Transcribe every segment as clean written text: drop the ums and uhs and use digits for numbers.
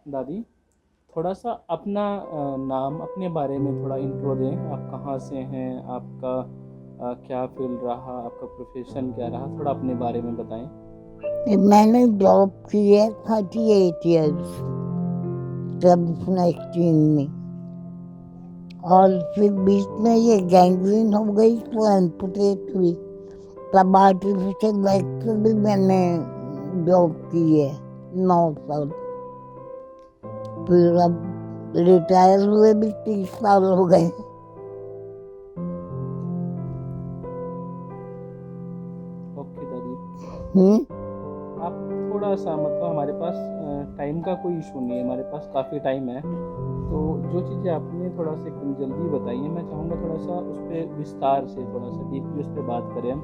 दादी, थोड़ा सा अपना नाम, अपने बारे में थोड़ा इंट्रो दें। आप कहाँ से हैं, आपका क्या फील्ड रहा, आपका प्रोफेशन क्या रहा, थोड़ा अपने बारे में बताएं। मैंने जॉब की है 38 ईयर्स सर्विस एक्सचेंज में। और फिर बीच में ये गैंग्रीन हो गई तो एम्पुटेट हुई। तब आर्टिफिशियल लेग से भी मैंने जॉब की है 9 साल। फिर अब रिटायर हुए भी 30 साल हो गए। ओके दादी। हम्म। आप थोड़ा सा मतलब, हमारे पास टाइम का कोई इशू नहीं है, हमारे पास काफ़ी टाइम है। तो जो चीज़ें आपने थोड़ा सा एकदम जल्दी बताई हैं, मैं चाहूँगा थोड़ा सा उस पर विस्तार से, थोड़ा सा डीपली उस पर बात करें हम।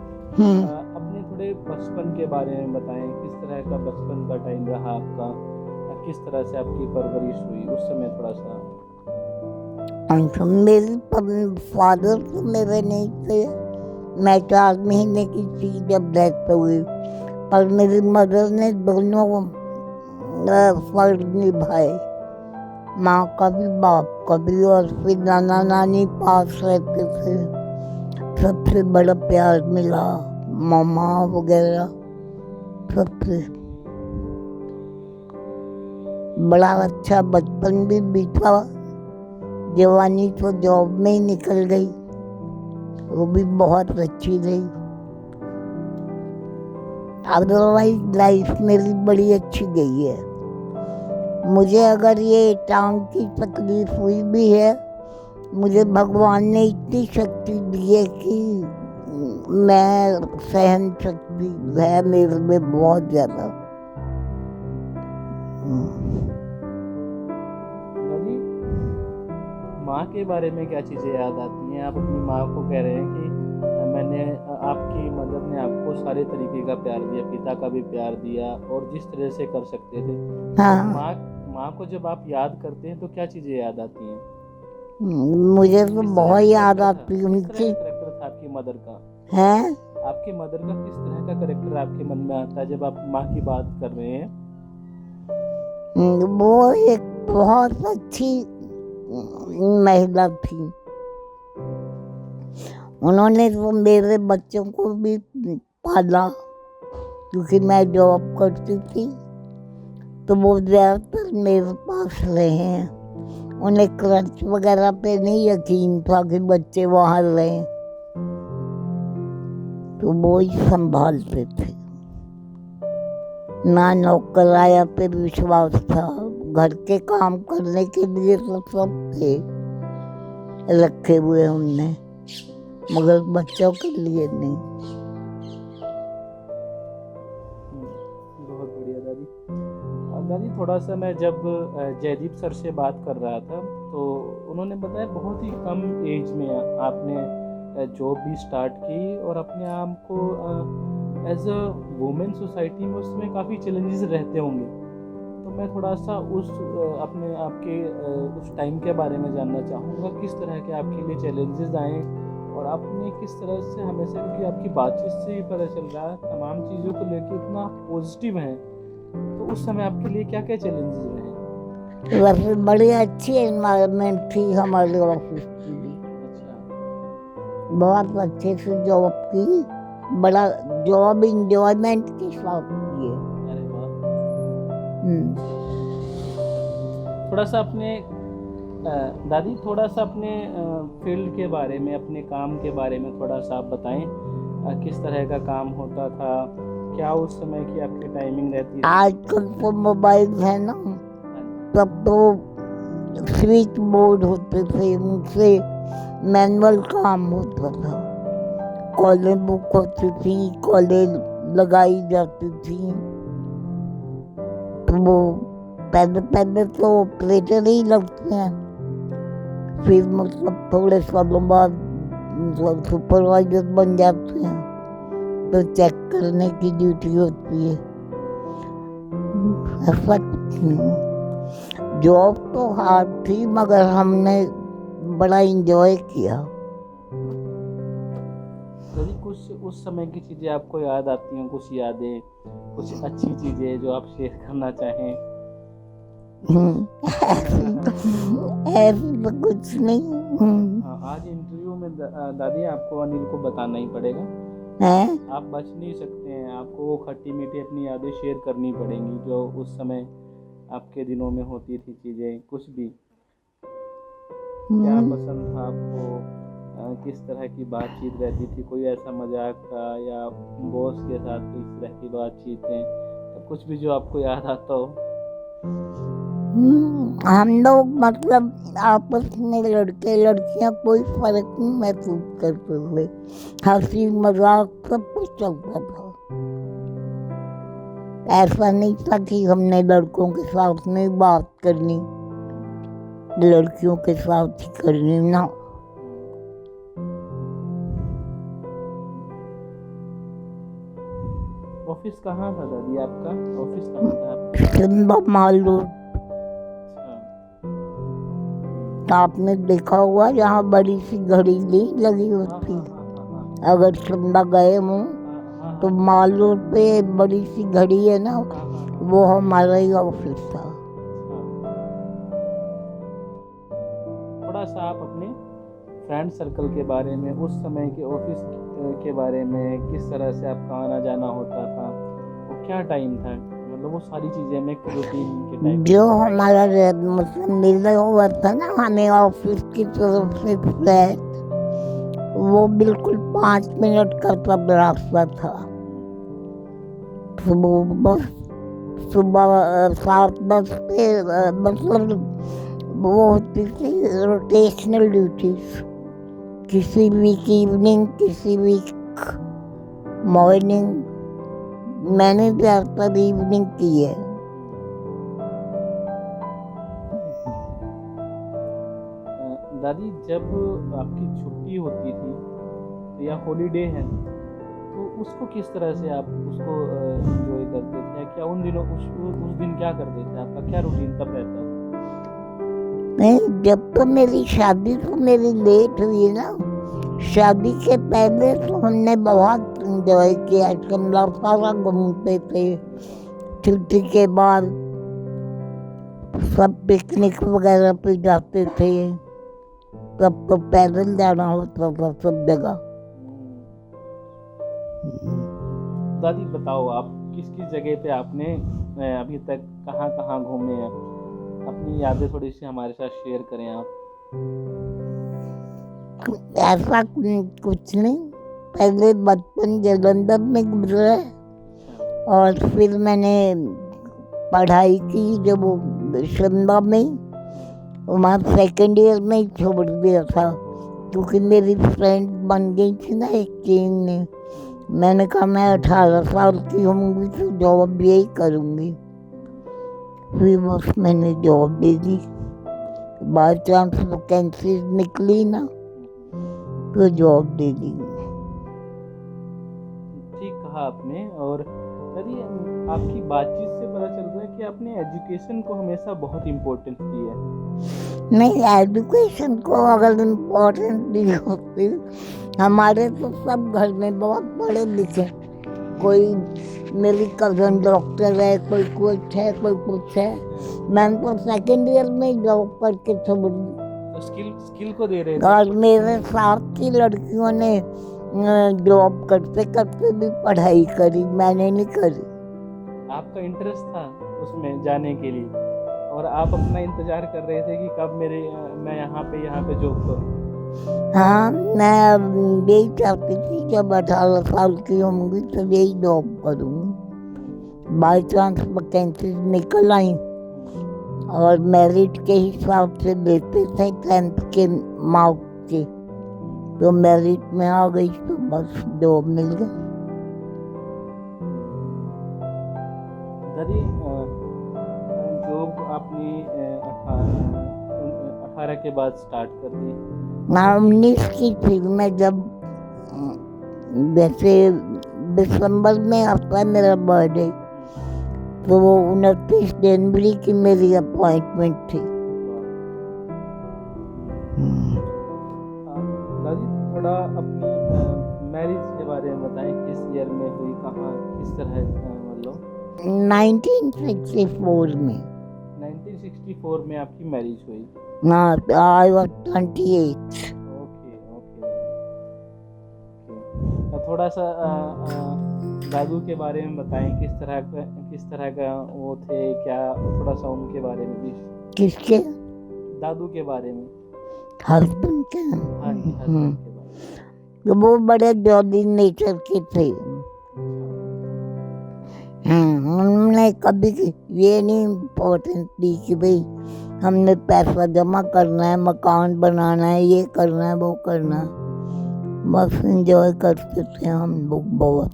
अपने थोड़े बचपन के बारे में बताएं, किस तरह का बचपन का टाइम रहा आपका, किस तरह से आपकी परवरिश हुई उस समय, थोड़ा सा। मेरे फादर तो मेरे नहीं थे। मैं 4 महीने की थी जब डेथ हुई। पर मेरी मदर ने दोनों फर्ज निभाए, माँ का भी बाप का भी। और फिर नाना नानी पास रहते थे, सबसे बड़ा प्यार मिला, मामा वगैरह सबसे। बड़ा अच्छा बचपन भी बीता। जवानी तो जॉब में ही निकल गई, वो भी बहुत अच्छी रही। अदरवाइज लाइफ मेरी बड़ी अच्छी गई है। मुझे अगर ये टांग की तकलीफ हुई भी है, मुझे भगवान ने इतनी शक्ति दी है कि मैं सहन शक्ति है मेरे में बहुत ज्यादा। दादी, माँ के बारे में क्या चीज़ें याद आती हैं? आप अपनी माँ को कह रहे हैं कि मैंने आपकी मदर ने आपको सारे तरीके का प्यार दिया, पिता का भी प्यार दिया, और जिस तरह से कर सकते थे। तो हाँ। माँ माँ को जब आप याद करते हैं तो क्या चीज़ें याद आती हैं? मुझे तो किस तरह बहुत का याद करेक्टर था, आती किस तरह उनकी का करेक्टर था आपकी मदर का? है। आपकी मदर का किस तरह का करेक्टर आपके मन में आता है जब आप माँ की बात कर रहे हैं? वो एक बहुत अच्छी महिला थी। उन्होंने तो मेरे बच्चों को भी पाला, क्योंकि मैं जॉब करती थी तो वो ज्यादातर मेरे पास रहे हैं। उन्हें खर्च वगैरह पे नहीं यकीन था कि बच्चे वहां रहे, तो वो ही संभालते थे। ना नौकराया पे विश्वास था, घर के काम करने के लिए तो सब थे रखे हुए हमने, मगर बच्चों के लिए नहीं। बहुत बढ़िया दादी। दादी, थोड़ा सा मैं जब जयदीप सर से बात कर रहा था तो उन्होंने बताया बहुत ही कम एज में आपने जॉब भी स्टार्ट की, और अपने आप को एज अ वुमेन सोसाइटी में उसमें काफ़ी चैलेंजेस रहते होंगे। तो मैं थोड़ा सा उस अपने आपके उस टाइम के बारे में जानना चाहूँगा, किस तरह के आपके लिए चैलेंजेस आए, और आपने किस तरह से हमेशा, क्योंकि आपकी बातचीत से ही पता चल रहा है तमाम चीज़ों को लेकर इतना पॉजिटिव हैं, तो उस समय आपके लिए क्या क्या चैलेंजेस रहे? वैसे बड़ी अच्छी एनवायरनमेंट थी हमारे ऑफिस की भी। अच्छा। बहुत अच्छे से जॉब की, बड़ा जॉब इंजॉयमेंट के साथ किए। अरे वाह। हम्म। थोड़ा सा अपने दादी, थोड़ा सा अपने फील्ड के बारे में, अपने काम के बारे में थोड़ा सा आप बताएं। किस तरह का काम होता था, क्या उस समय की आपकी टाइमिंग रहती थी? आजकल तो मोबाइल है ना, तब तो स्विच बोर्ड होते थे, उनसे मैनुअल काम होता था। कॉलें बुक होती थी, कॉलें लगाई जाती थी। तो वो पहले पहले तो ऑपरेटर ही लगते हैं, फिर मतलब थोड़े सालों बाद मतलब सुपरवाइजर बन जाते हैं, तो चेक करने की ड्यूटी होती है। ऐसा कुछ नहीं। जॉब तो हार्ड थी, मगर हमने बड़ा इंजॉय किया। यदि कुछ उस समय की चीज़ें आपको याद आती हैं, कुछ यादें, कुछ अच्छी चीज़ें जो आप शेयर करना चाहें? ऐसे तो कुछ नहीं। हाँ, आज इंटरव्यू में दादी आपको अनिल को बताना ही पड़ेगा। है आप बच नहीं सकते हैं, आपको वो खट्टी मीठी अपनी यादें शेयर करनी पड़ेंगी जो उस समय आपके दिनों में होती थी चीज़ें, कुछ भी। क्या पसंद था आपको, किस तरह की बातचीत रहती थी, कोई ऐसा मजाक का या बॉस के साथ किस तरह की बातचीतें, तो कुछ भी जो आपको याद आता हो। हम लोग मतलब आपस में लड़के लड़कियां कोई फर्क नहीं महसूस करते थे, हंसी मजाक सब कुछ चलता था। ऐसा नहीं था कि हमने लड़कों के साथ नहीं बात करनी, लड़कियों के साथ ही करनी ना। ऑफिस कहाँ था दादी आपका, ऑफिस कहाँ था आपका? सिंबा मालू अच्छा। आपने देखा हुआ जहाँ बड़ी सी घड़ी नहीं लगी हाँ होती, हाँ हाँ हाँ हाँ अगर सिंबा गए हों हाँ तो हाँ मालू पे बड़ी सी घड़ी है ना, हाँ हाँ। वो हमारा ही ऑफिस था। थोड़ा सा आप अपने फ्रेंड सर्कल के बारे में, उस समय के ऑफिस के बारे में, किस तरह से आपका आना जाना होता था, वो क्या टाइम था, मतलब वो सारी चीज़ें में रूटीन के टाइम। जो हमारा मतलब मिला हुआ था ना हमें ऑफिस की तरफ से फ्लैट, वो बिल्कुल 5 मिनट का तब रास्ता था। सुबह 7-10 पे मतलब वो होती थी रोटेशनल ड्यूटीज, किसी वीक इवनिंग किसी वीक मॉर्निंग। मैंने ज़्यादातर इवनिंग की है। दादी जब आपकी छुट्टी होती थी या हॉलीडे है, तो उसको किस तरह से आप उसको एंजॉय करते थे, क्या उन दिनों उस दिन क्या करते थे, आपका क्या रूटीन तब रहता था? नहीं, जब तो मेरी शादी तो मेरी लेट हुई ना, शादी के पहले तो हमने बहुत एंजॉय किया, शिमला सारा घूमते थे। छुट्टी के बाद सब पिकनिक वगैरह पे जाते थे, तब तो पैदल जाना होता था सब जगह। दादी बताओ, आप किस किस जगह पे आपने अभी तक कहाँ कहाँ घूमे हैं, अपनी यादें थोड़ी सी हमारे साथ शेयर करें आप। ऐसा कुछ नहीं, पहले बचपन जलंधर में गुजरा और फिर मैंने पढ़ाई की जब वो शिमला में, वहाँ सेकेंड ईयर में ही छोड़ दिया था क्योंकि मेरी फ्रेंड बन गई थी ना एक चीन में। मैंने कहा मैं 18 साल की होंगी तो जॉब यही करूँगी, फिर बस मैंने job they the. By chance vacancy निकली ना तो जॉब दे दी। ठीक कहा आपने। और दादी आपकी बातचीत से पता चल रहा है कि आपने एजुकेशन को हमेशा बहुत इम्पोर्टेंस दी है। नहीं, एजुकेशन को अगर इम्पोर्टेंस दी होती, हमारे तो सब घर में बहुत पढ़े लिखे, कोई मेरी कज़न डॉक्टर है, कोई कुछ है, कोई कुछ है। मैंने तो सेकेंड ईयर में जॉब करके छोड़ दी। तो स्किल को दे रहे थे। और मेरे साथ की लड़कियों ने जॉब करते करते भी पढ़ाई करी, मैंने नहीं करी। आपका इंटरेस्ट था उसमें जाने के लिए, और आप अपना इंतजार कर रहे थे कि कब मैं यहाँ पे जॉब करूँ। हाँ, मैं यही चाहती थी जब 18 साल की होंगी तो यही जॉब करूँगी। बाई चांस वैकेंसी निकल आई और मेरिट के हिसाब से देते थे 10th के मार्क के, तो मेरिट में आ गई तो बस जॉब मिल गई। दादी जॉब आपने 18 के बाद स्टार्ट कर दी। मैं 19 की थी मैं जब, वैसे दिसंबर में आता है मेरा बर्थडे, तो वो 29 जनवरी की मेरी अपॉइंटमेंट थी। दादी थोड़ा अपनी मैरिज के बारे में बताएं, किस ईयर में हुई, कहाँ, किस तरह, मतलब 1964 में। 1964 में आपकी मैरिज हुई। हाँ, I was 28। Okay okay okay. थोड़ा सा दादू के बारे में बताएं, किस तरह का वो थे, क्या थोड़ा सा उनके बारे में भी। किसके? दादू के बारे में। हस्बैंड के? हाँ जी, हस्बैंड के बारे में। तो वो बड़े जॉली नेचर के थे। उन्होंने कभी ये नहीं इम्पोर्टेंस दी कि भाई हमने पैसा जमा करना है, मकान बनाना है, ये करना है, वो करना है। बस एंजॉय करते थे हम लोग बहुत।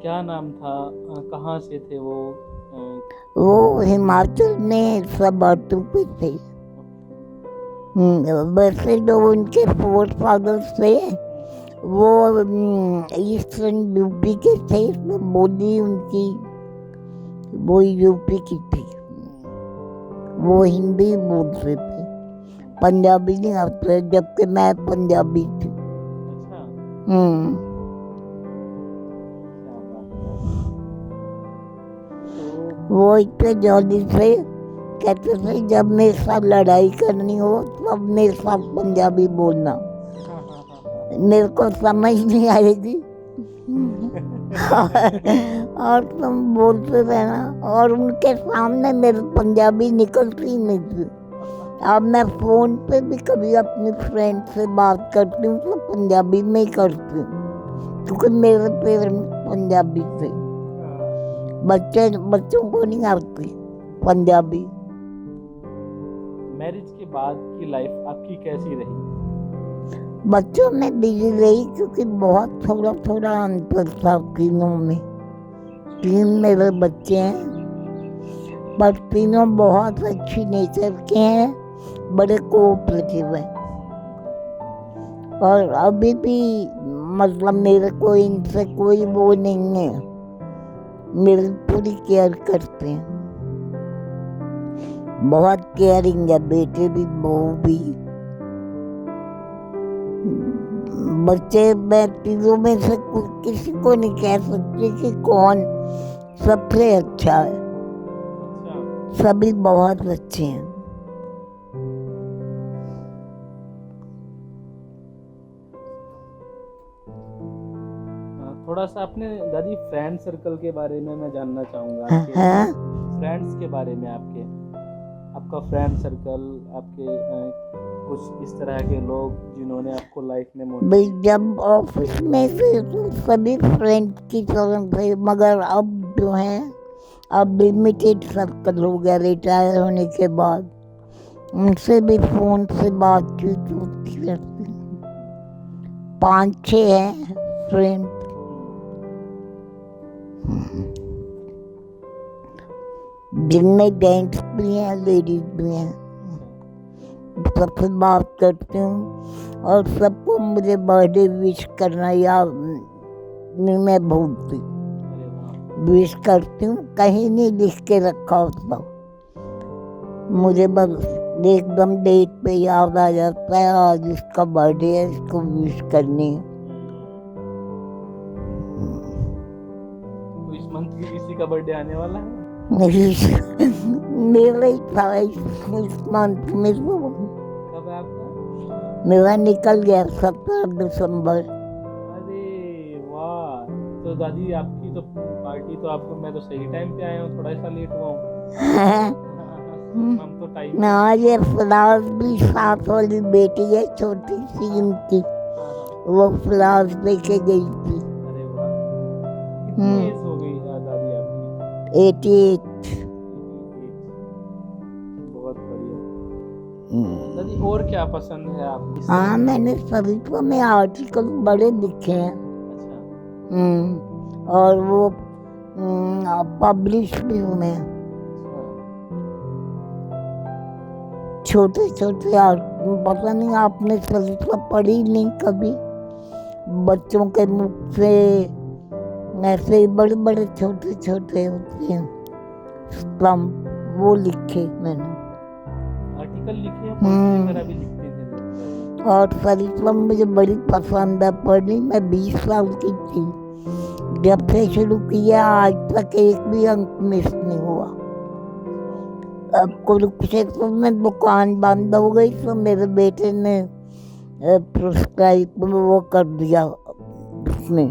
क्या नाम था, कहाँ से थे वो? वो हिमाचल में सब ऑटो पे थे। वैसे जो उनके फोर फादर्स थे वो ईस्टर्न यूपी के थे, तो बोली उनकी वो यूपी की थी। वो हिंदी बोलते थे, पंजाबी नहीं आते, जबकि मैं पंजाबी थी। अच्छा, क्या बात है। तो वो इतने जॉली थे, कहते थे जब मेरे साथ लड़ाई करनी हो तब मेरे साथ पंजाबी बोलना, मेरे को समझ नहीं आएगी और तुम बोलते रहना। और उनके सामने मेरे पंजाबी निकलती नहीं थी। अब मैं फोन पे भी कभी अपनी फ्रेंड से बात करती हूँ तो पंजाबी में ही करती हूँ, क्योंकि मेरे पेरेंट्स पंजाबी थे। बच्चों को नहीं आती पंजाबी। मैरिज के बाद की लाइफ आपकी कैसी रही? बच्चों में बिजी रही, क्योंकि बहुत थोड़ा थोड़ा अंतर था तीनों में। 3 मेरे बच्चे हैं, पर तीनों बहुत अच्छी नेचर के हैं, बड़े कोऑपरेटिव हैं। और अभी भी मतलब मेरे को इनसे कोई वो नहीं है, मेरी पूरी केयर करते हैं। बहुत केयरिंग है, बेटे भी बहू भी। बच्चे मैं तीनों में से किसी को नहीं कह सकती कि कौन सबसे अच्छा है। अच्छा, सभी बहुत अच्छे हैं। थोड़ा सा अपने दादी फ्रेंड सर्कल के बारे में मैं जानना चाहूँगा, आपके हाँ? फ्रेंड्स के बारे में। आपका फ्रेंड सर्कल, आपके कुछ इस तरह के लोग जिन्होंने आपको लाइफ में भाई जब ऑफिस में से तो सभी फ्रेंड की तरह थे, मगर अब जो है अब लिमिटेड सर्कल हो गया रिटायर होने के बाद। उनसे भी फोन से बातचीत होती रहती। 5-6 हैं फ्रेंड। जिनमें जेंट्स भी हैं, लेडीज भी हैं। सबसे बात करती हूँ और सबको मुझे बर्थडे विश करना या नहीं मैं भूलती, विश करती हूँ, कहीं नहीं लिख के रखा होता। मुझे बस एकदम डेट पे याद आ जाता है, आज इसका बर्थडे है, इसको विश करनी है। तो इस मंथ भी किसी का बर्थडे आने वाला है? नहीं, मेरा ही था इस मंथ में। कब है आपका? मेरा निकल गया 17 दिसंबर। अरे वाह, तो दादी आपकी तो पार्टी तो आपको, मैं तो सही टाइम पे आया हूँ, थोड़ा सा लेट हुआ हूँ। हम तो टाइम ना, ये फ्लावर्स भी साथ वाली बेटी है छोटी सी उनकी, वो फ्लावर्स लेके गई थी। अरे वाह, कितनी एज हो गई दादी आपकी? 88। बहुत बढ़िया। दादी और क्या पसंद है आपको? हाँ, मैंने सभी को में आर्टिकल बड़े लिखे हैं। अच्छा, और वो पब्लिश भी हुए हैं, छोटे छोटे। पता नहीं आपने सरिता पढ़ी नहीं कभी? बच्चों के मुख से ऐसे ही बड़े बड़े छोटे छोटे होते हैं स्टम्प, वो लिखे मैंने। आर्टिकल लिखे हैं, पोस्टर वगैरह भी लिखते थे। और सरिता मुझे बड़ी पसंद है पढ़नी। मैं 20 साल की थी जब से शुरू किया आज तक एक भी अंक मिस नहीं हुआ। अब कुरुक्षेत्र में दुकान बंद हो गई तो मेरे बेटे ने प्रिस्क्राइब वो कर दिया, उसमें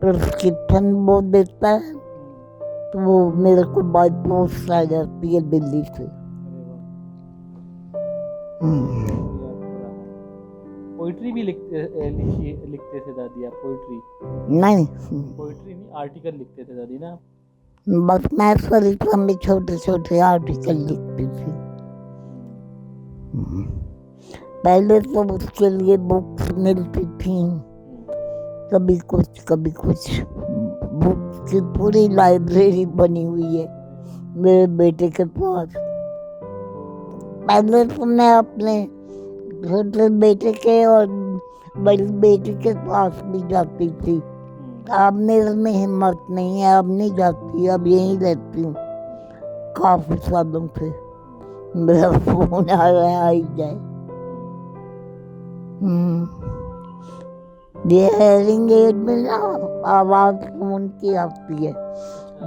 प्रिस्क्रिप्शन वो देता है तो वो मेरे को बाय पोस्ट आ जाती है दिल्ली से। पोइट्री भी लिखते थे दादी आप? पोइट्री नहीं, नहीं, आर्टिकल लिखते थे दादी ना आप? बस मैं सरिता में छोटे छोटे आर्टिकल लिखती थी। पहले तो उसके लिए बुक्स मिलती थी, कभी कुछ कभी कुछ। बुक्स की पूरी लाइब्रेरी बनी हुई है मेरे बेटे के पास। पहले तो मैं अपने छोटे बेटे के और बड़ी बेटी के पास भी जाती थी। अब मेरे में हिम्मत नहीं है, अब नहीं जाती, अब यहीं रहती हूँ काफी सालों से। मेरा फोन आ रहा ही जाए। ये हेयरिंग एड में ना आवाज फोन की आती है।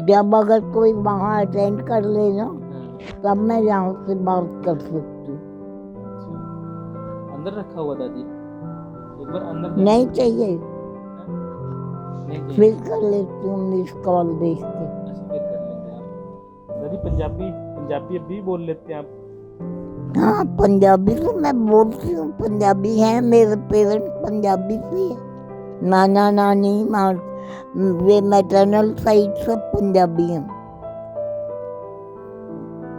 जब अगर कोई वहाँ अटेंड कर ले ना तब मैं यहाँ से बात कर सकती हूँ। अंदर रखा हुआ दादी? एक बार अंदर नहीं चाहिए, नहीं चाहिए। फिर कर लेती हूँ मिस कॉल देख के। अच्छा, फिर कर लेंगे आप। दादी पंजाबी अभी बोल लेते हैं आप? हाँ, पंजाबी तो मैं बोलती हूँ, पंजाबी है, मेरे पेरेंट्स पंजाबी से है। नाना नानी वे मैटरनल साइड सब पंजाबी हैं।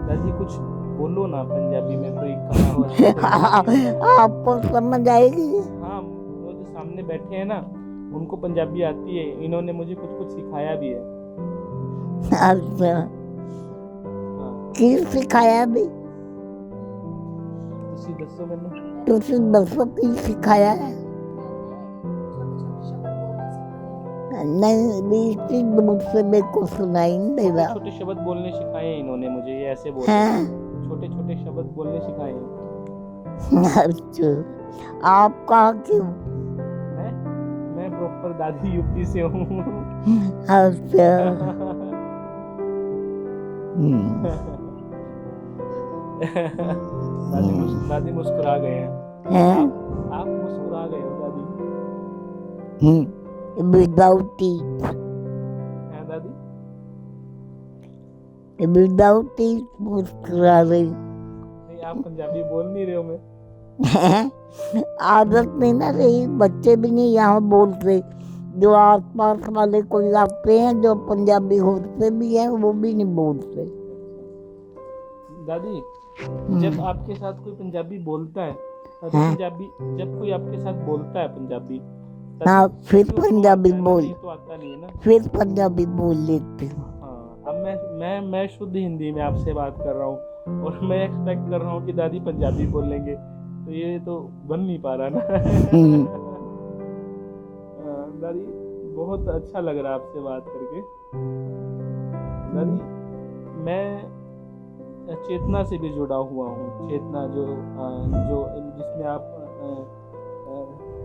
दादी कुछ बोलो ना पंजाबी में, कोई कहावत। आपको समझ आएगी? हाँ, वो जो सामने बैठे हैं ना उनको पंजाबी आती है, इन्होंने मुझे कुछ कुछ सिखाया भी है। अच्छा, हाँ, की सिखाया भी? ਤੁਸੀਂ ਦੱਸੋ ਮੈਨੂੰ। तुसी दसो की सिखाया है? नहीं, बीच मुझसे मेरे को सुनाई नहीं दे रहा। छोटे शब्द बोलने सिखाए हैं इन्होंने मुझे, ये ऐसे बोलते हैं? हैं। छोटे छोटे शब्द बोलने सिखाए हैं। अच्छा, आप कहाँ के हो? मैं प्रॉपर दादी यूपी से हूँ। अच्छा। दादी मुस्कुरा गए हैं। आप मुस्कुरा गए हो दादी। Without teeth. है दादी? विदाउट टीथ मुस्कुरा रही। नहीं, आप पंजाबी बोल नहीं रहे हो। मैं आदत नहीं ना रही, बच्चे भी नहीं यहाँ बोलते। जो आस पास वाले कोई आते हैं जो पंजाबी होते भी हैं वो भी नहीं बोलते। दादी, जब आपके साथ कोई पंजाबी बोलता है पंजाबी, जब कोई आपके साथ बोलता है पंजाबी, हाँ, फिर पंजाबी बोल, तो आता नहीं है ना, फिर पंजाबी बोल लेती हूँ। हाँ, अब मैं शुद्ध हिंदी में आपसे बात कर रहा हूँ और मैं एक्सपेक्ट कर रहा हूँ कि दादी पंजाबी बोलेंगे, तो ये तो बन नहीं पा रहा ना। दादी बहुत अच्छा लग रहा है आपसे बात करके। दादी, मैं चेतना से भी जुड़ा हुआ हूँ। चेतना जो जिसमें आप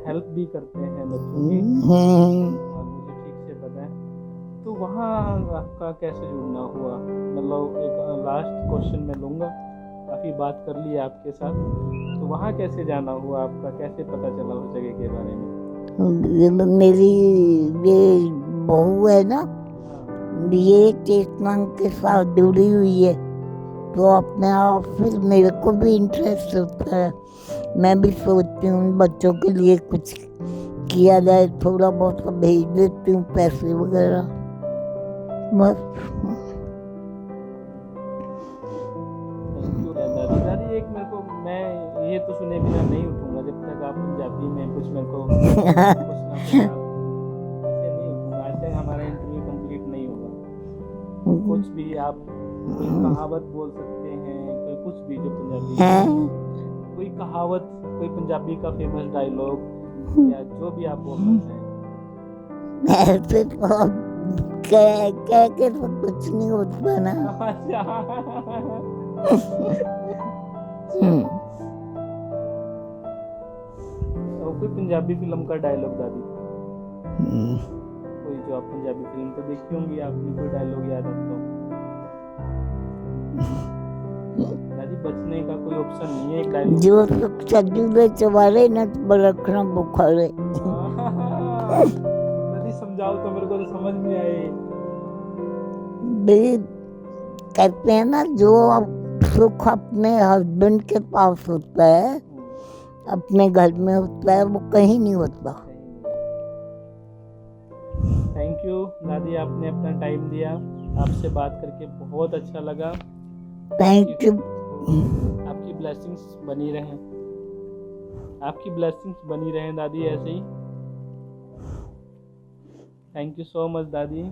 हेल्प भी करते हैं बच्चों की, मुझे ठीक से पता है। तो वहाँ आपका कैसे जुड़ना हुआ? मतलब एक लास्ट क्वेश्चन मैं लूँगा, काफ़ी बात कर ली आपके साथ, तो वहाँ कैसे जाना हुआ आपका, कैसे पता चला उस जगह के बारे में? मेरी ये बहू है ना, ये चेतना के साथ जुड़ी हुई है, तो अपने आप फिर मेरे को भी इंटरेस्ट होता है। मैं भी सोचती हूँ बच्चों के लिए कुछ किया जाए, थोड़ा बहुत भेज देती हूँ पैसे वगैरह, बस। दादी एक मेरे को, मैं ये तो सुने बिना नहीं उठूंगा जब तक आप पंजाबी में कुछ मेरे को पूछना पड़ा। ऐसे नहीं उठूंगा, ऐसे हमारा इंटरव्यू कंप्लीट नहीं होगा। कुछ भी आप कोई कहावत बोल सकते हैं, कोई कुछ भी जो पंजाबी, कोई कहावत, कोई पंजाबी का फेमस डायलॉग या जो भी आप बोलना चाहें। ऐसे तो कह के तो कुछ नहीं होता ना। कोई पंजाबी फिल्म का डायलॉग दादी, कोई कोई जो आप पंजाबी फिल्म तो देखी होंगी आपने, कोई डायलॉग याद आपको? दादी बचने का कोई ऑप्शन नहीं है, एक डायलॉग। जो सुख सदी में चवारे न रखना बुखारे। दादी समझाओ तो, मेरे को तो समझ नहीं आए। भाई कहते हैं ना, जो सुख अपने हस्बैंड के पास होता है, अपने घर में होता है, वो कहीं नहीं होता। थैंक यू दादी, आपने अपना टाइम दिया, आपसे बात करके बहुत अच्छा लगा। Thank you. आपकी ब्लेसिंग्स बनी रहें, आपकी ब्लेसिंग्स बनी रहें दादी ऐसे ही। थैंक यू सो मच दादी।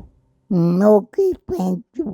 Okay, thank you.